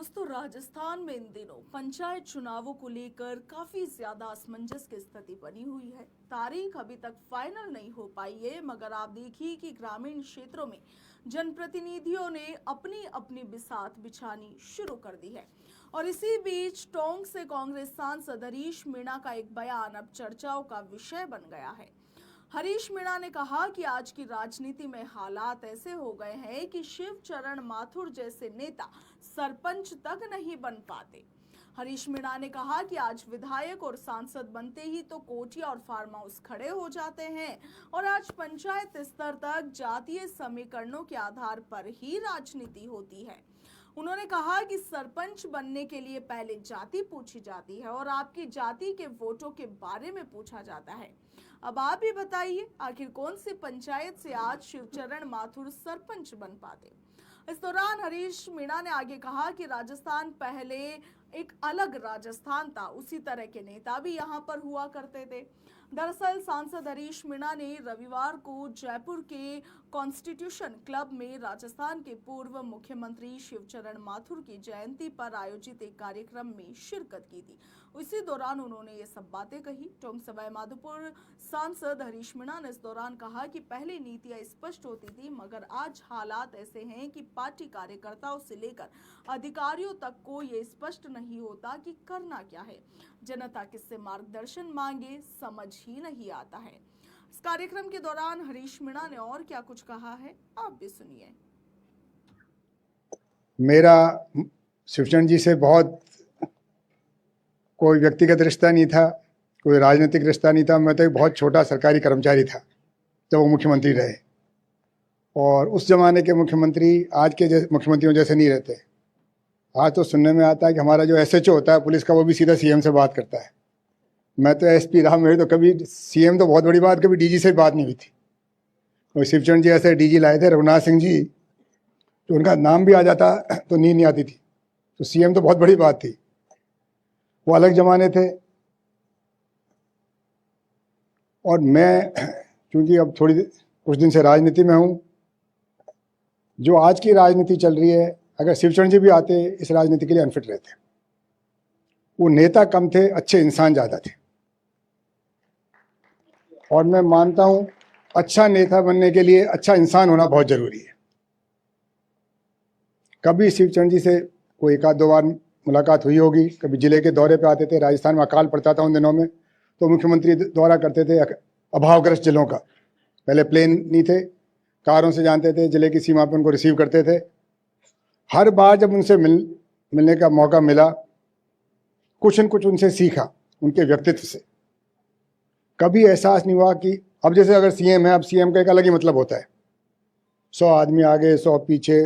दोस्तों, राजस्थान में इन दिनों पंचायत चुनावों को लेकर काफी ज्यादा असमंजस की स्थिति बनी हुई है। तारीख अभी तक फाइनल नहीं हो पाई है, मगर आप देखिए कि ग्रामीण क्षेत्रों में जनप्रतिनिधियों ने अपनी अपनी बिसात बिछानी शुरू कर दी है। और इसी बीच टोंक से कांग्रेस सांसद हरीश मीणा का एक बयान अब चर्चाओं का विषय बन गया है। हरीश मीणा ने कहा कि आज की राजनीति में हालात ऐसे हो गए हैं कि शिवचरण माथुर जैसे नेता सरपंच तक नहीं बन पाते। हरीश मीणा ने कहा कि आज विधायक और सांसद बनते ही तो कोठिया और फार्म हाउस खड़े हो जाते हैं और आज पंचायत स्तर तक जातीय समीकरणों के आधार पर ही राजनीति होती है। उन्होंने कहा कि सरपंच बनने के लिए पहले जाति पूछी जाती है और आपकी जाति के वोटों के बारे में पूछा जाता है। अब आप ही बताइए, आखिर कौन सी पंचायत से आज शिवचरण माथुर सरपंच बन पाते। इस दौरान हरीश मीणा ने आगे कहा कि राजस्थान पहले एक अलग राजस्थान था, उसी तरह के नेता भी यहाँ पर हुआ करते थे। दरअसल सांसद हरीश मीणा ने रविवार को जयपुर के कॉन्स्टिट्यूशन क्लब में राजस्थान के पूर्व मुख्यमंत्री शिवचरण माथुर की जयंती पर आयोजित एक कार्यक्रम में शिरकत की थी। इसी दौरान उन्होंने ये सब बातें कही। टोंक सवाई माधोपुर सांसद हरीश मीणा ने इस दौरान कहा कि पहले नीतियां स्पष्ट होती थी, मगर आज हालात ऐसे हैं कि पार्टी कार्यकर्ताओं से लेकर अधिकारियों तक को ये स्पष्ट नहीं होता कि करना क्या है। जनता किससे मार्गदर्शन मांगे, समझ ही नहीं आता है। इस कार्यक्रम के दौरान हरीश मीणा ने और क्या कुछ कहा है, आप भी सुनिए। मेरा शिवचरण जी से बहुत कोई व्यक्तिगत रिश्ता नहीं था, कोई राजनीतिक रिश्ता नहीं था। मैं तो एक बहुत छोटा सरकारी कर्मचारी था जब वो मुख्यमंत्री रहे, और उस जमाने के मुख्यमंत्री आज के मुख्यमंत्रियों जैसे नहीं रहते। आज तो सुनने में आता है कि हमारा जो एसएचओ होता है पुलिस का, वो भी सीधा सीएम से बात करता है। मैं तो एसपी रहा, मेरी तो कभी सीएम तो बहुत बड़ी बात, कभी डीजी से बात नहीं हुई थी। और शिवचरण जी ऐसे डीजी लाए थे, रघुनाथ सिंह जी, तो उनका नाम भी आ जाता तो नींद नहीं आती थी। तो सीएम तो बहुत बड़ी बात थी, वो अलग जमाने थे। और मैं क्योंकि अब कुछ दिन से राजनीति में हूँ, जो आज की राजनीति चल रही है, अगर शिवचरण जी भी आते इस राजनीति के लिए अनफिट रहते। वो नेता कम थे, अच्छे इंसान ज़्यादा थे। और मैं मानता हूँ अच्छा नेता बनने के लिए अच्छा इंसान होना बहुत ज़रूरी है। कभी शिवचरण जी से कोई एक आध दो बार मुलाकात हुई होगी, कभी जिले के दौरे पे आते थे। राजस्थान में अकाल पड़ता था उन दिनों में, तो मुख्यमंत्री दौरा करते थे अभावग्रस्त जिलों का। पहले प्लेन नहीं थे, कारों से जानते थे, जिले की सीमा पर उनको रिसीव करते थे। हर बार जब उनसे मिलने का मौका मिला, कुछ न कुछ उनसे सीखा, उनके व्यक्तित्व से। कभी एहसास नहीं हुआ कि अब जैसे अगर सीएम है, अब सीएम का एक अलग ही मतलब होता है, 100 आदमी आगे 100 पीछे।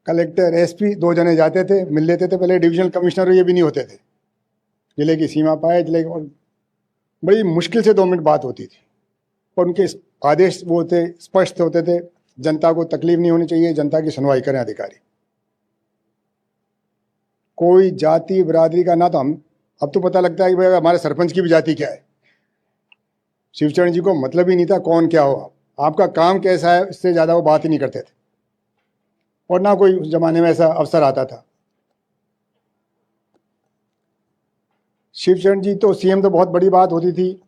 कलेक्टर एसपी 2 जने जाते थे, मिल लेते थे। पहले डिविजनल कमिश्नर ये भी नहीं होते थे, जिले की सीमा पाए जिले, और बड़ी मुश्किल से 2 मिनट बात होती थी। और उनके आदेश वो थे, स्पष्ट होते थे, जनता को तकलीफ नहीं होनी चाहिए, जनता की सुनवाई करें अधिकारी। कोई जाति बिरादरी का ना, तो हम अब तो पता लगता है कि भाई हमारे सरपंच की भी जाति क्या है। शिवचरण जी को मतलब ही नहीं था कौन क्या हो, आपका काम कैसा है, इससे ज़्यादा वो बात ही नहीं करते थे। और ना कोई उस जमाने में ऐसा अवसर आता था। शिवचरण जी तो सीएम तो बहुत बड़ी बात होती थी।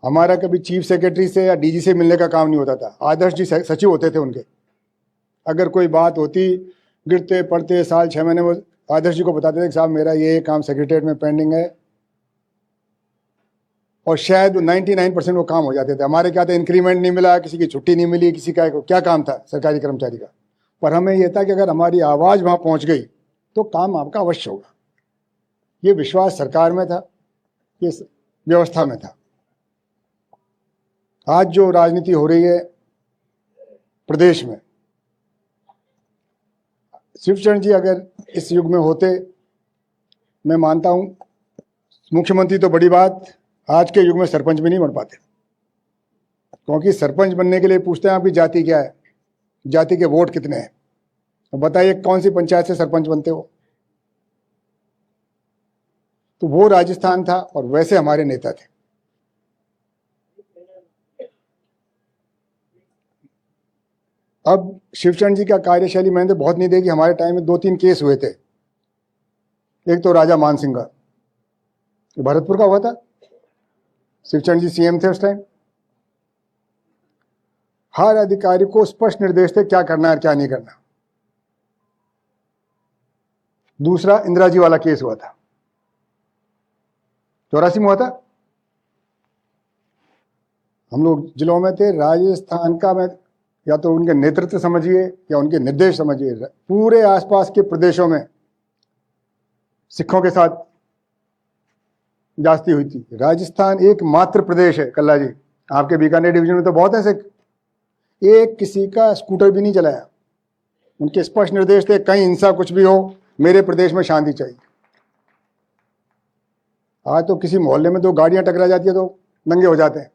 हमारा कभी चीफ सेक्रेटरी से या डीजी से मिलने का काम नहीं होता था। आदर्श जी सचिव होते थे उनके। अगर कोई बात होती, गिरते पड़ते साल 6 महीने, वो आदर्श जी को बताते थे कि साहब मेरा ये काम सेक्रेटरीट में पेंडिंग है, और शायद 99% वो काम हो जाते थे। हमारे क्या था, इंक्रीमेंट नहीं मिला, किसी की छुट्टी नहीं मिली, किसी का क्या काम था सरकारी कर्मचारी का, पर हमें यह था कि अगर हमारी आवाज़ वहाँ पहुँच गई तो काम आपका अवश्य होगा। ये विश्वास सरकार में था, ये व्यवस्था में था। आज जो राजनीति हो रही है प्रदेश में, शिवचरण जी अगर इस युग में होते, मैं मानता हूँ मुख्यमंत्री तो बड़ी बात, आज के युग में सरपंच भी नहीं बन पाते। क्योंकि सरपंच बनने के लिए पूछते हैं आपकी जाति क्या है, जाति के वोट कितने हैं, तो बताइए कौन सी पंचायत से सरपंच बनते हो। तो वो राजस्थान था, और वैसे हमारे नेता थे। अब शिवचरण जी का कार्यशैली मैंने तो बहुत नहीं देखी। हमारे टाइम में 2-3 केस हुए थे। एक तो राजा मान सिंह का, भरतपुर का हुआ था, शिवचरण जी सीएम थे उस टाइम। हर अधिकारी को स्पष्ट निर्देश थे क्या करना है और क्या नहीं करना। दूसरा इंदिरा जी वाला केस हुआ था, 84 में हुआ था। हम लोग जिलों में थे। राजस्थान का मैं या तो उनके नेतृत्व समझिए या उनके निर्देश समझिए, पूरे आसपास के प्रदेशों में सिखों के साथ जास्ती हुई थी। राजस्थान एकमात्र प्रदेश है कल्ला जी, आपके बीकानेर डिवीजन में तो बहुत है सिख, एक किसी का स्कूटर भी नहीं चलाया। उनके स्पष्ट निर्देश थे कहीं हिंसा कुछ भी हो, मेरे प्रदेश में शांति चाहिए। आज तो किसी मोहल्ले में 2 गाड़ियां टकरा जाती है तो दंगे हो जाते हैं।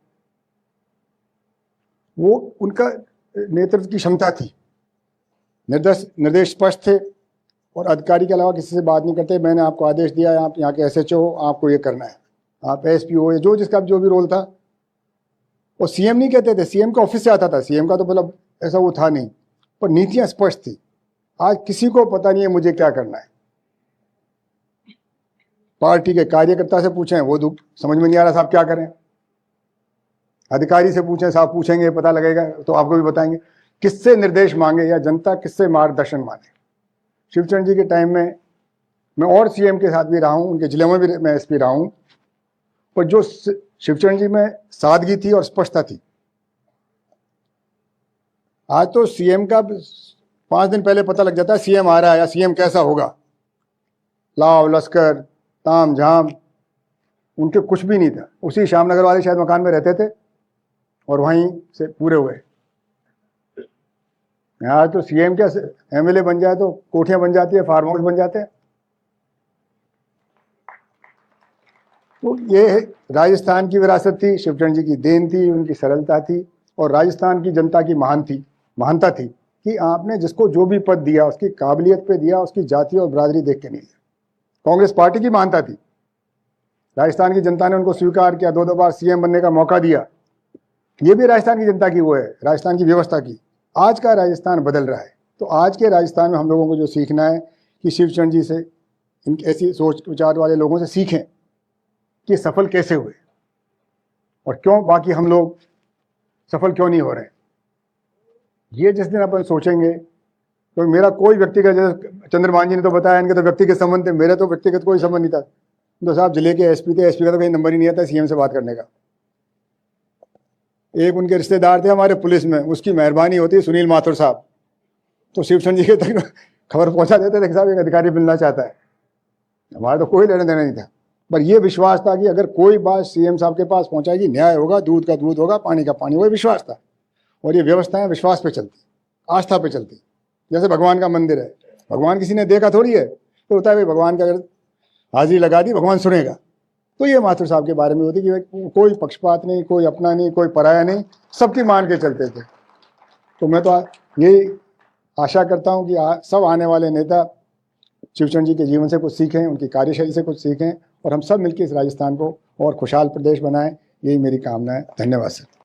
वो उनका नेतृत्व की क्षमता थी, निर्देश स्पष्ट थे और अधिकारी के अलावा किसी से बात नहीं करते। मैंने आपको आदेश दिया है, आप यहाँ के SHO हो, आपको ये करना है, आप SP हो, जो जिसका जो भी रोल था। और CM नहीं कहते थे, CM का ऑफिस से आता था, CM का तो मतलब ऐसा वो था नहीं, पर नीतियां स्पष्ट थी। आज किसी को पता नहीं है मुझे क्या करना है। पार्टी के कार्यकर्ता से पूछें, वो समझ में नहीं आ रहा साहब क्या करें। अधिकारी से पूछें, साहब पूछेंगे पता लगेगा तो आपको भी बताएंगे। किससे निर्देश मांगे या जनता किससे मार्गदर्शन मांगे। शिवचरण जी के टाइम में मैं और CM के साथ भी रहा हूँ, उनके जिले में भी मैं SP रहा हूँ, पर जो शिवचरण जी में सादगी थी और स्पष्टता थी। आज तो CM का 5 दिन पहले पता लग जाता है CM आ रहा है या CM कैसा होगा। लाव लश्कर ताम झाम उनके कुछ भी नहीं था। उसी श्यामनगर वाले शायद मकान में रहते थे और वहीं से पूरे हुए। यहाँ तो CM क्या MLA बन जाए तो कोठियां बन जाती है, फार्म हाउस बन जाते हैं। तो ये राजस्थान की विरासत थी, शिवचरण जी की देन थी, उनकी सरलता थी और राजस्थान की जनता की महानता थी कि आपने जिसको जो भी पद दिया उसकी काबिलियत पे दिया, उसकी जाति और बरादरी देख के नहीं दिया। कांग्रेस पार्टी की महानता थी। राजस्थान की जनता ने उनको स्वीकार किया, 2 बार CM बनने का मौका दिया। ये भी राजस्थान की जनता की वो है, राजस्थान की व्यवस्था की। आज का राजस्थान बदल रहा है, तो आज के राजस्थान में हम लोगों को जो सीखना है कि शिवचरण जी से, इनकी ऐसी सोच विचार वाले लोगों से सीखें कि सफल कैसे हुए और क्यों बाकी हम लोग सफल क्यों नहीं हो रहे। ये जिस दिन अपन सोचेंगे तो मेरा कोई व्यक्तिगत, जैसे चंद्रमान जी ने तो बताया इनके तो व्यक्तिगत संबंध थे, मेरा तो व्यक्तिगत कोई संबंध नहीं था। तो साहब जिले के SP थे, SP का तो कहीं नंबर ही नहीं आता CM से बात करने का। एक उनके रिश्तेदार थे हमारे पुलिस में, उसकी मेहरबानी होती सुनील माथुर साहब, तो शिवचरण जी के तक खबर पहुंचा देते थे कि साहब एक अधिकारी मिलना चाहता है। हमारा तो कोई लेना देना नहीं था, पर यह विश्वास था कि अगर कोई बात CM साहब के पास पहुंचाएगी न्याय होगा, दूध का दूध होगा, पानी का पानी, वही विश्वास था। और ये व्यवस्थाएं विश्वास पे चलती, आस्था पे चलती। जैसे भगवान का मंदिर है, भगवान किसी ने देखा थोड़ी है, तो होता है भाई भगवान का अगर हाजिरी लगा दी भगवान सुनेगा। तो ये माथुर साहब के बारे में होती कि कोई पक्षपात नहीं, कोई अपना नहीं, कोई पराया नहीं, सबकी मान के चलते थे। तो मैं तो यही आशा करता हूँ कि सब आने वाले नेता शिवचरण जी के जीवन से कुछ सीखें, उनकी कार्यशैली से कुछ सीखें और हम सब मिलकर इस राजस्थान को और खुशहाल प्रदेश बनाएं। यही मेरी कामना है। धन्यवाद सर।